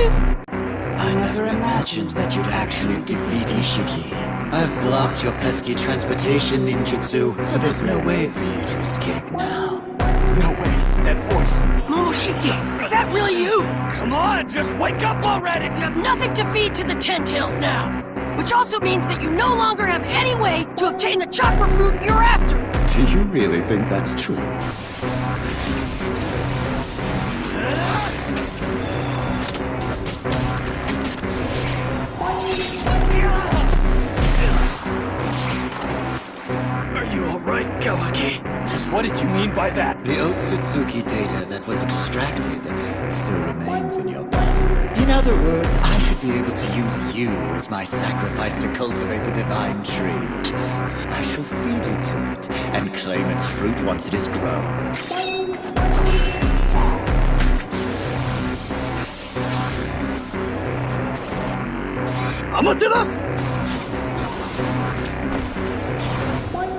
you? I never imagined that you'd actually defeat Ishiki. I've blocked your pesky transportation ninjutsu, so there's no way for you to escape now. No way. That voice. Momoshiki, is that really you? Come on, just wake up already! You have nothing to feed to the Ten Tails now. Which also means that you no longer have any way to obtain the chakra fruit you're after. Do you really think that's true? Are you alright, Kawaki? Just what did you mean by that? The Otsutsuki data that was extracted still remains in your body. In other words, I should be able to use you as my sacrifice to cultivate the divine tree. I shall feed you to it and claim its fruit once it is grown. Amaterasu!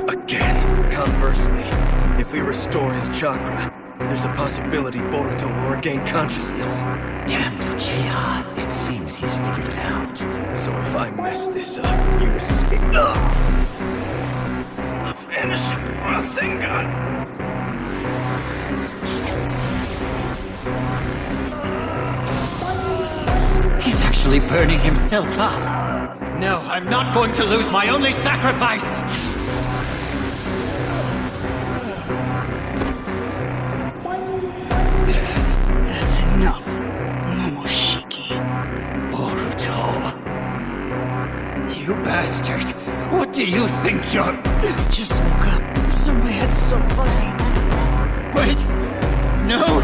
Again. Conversely, if we restore his chakra, there's a possibility Boruto will regain consciousness. Damn Uchiha, it seems he's figured it out. So if I mess this up, you escape. The vanishing Rasengan! He's actually burning himself up. No, I'm not going to lose my only sacrifice! That's enough, Momoshiki. Boruto. You bastard! What do you think you're... I just woke up, so my head's so fuzzy. Wait! No!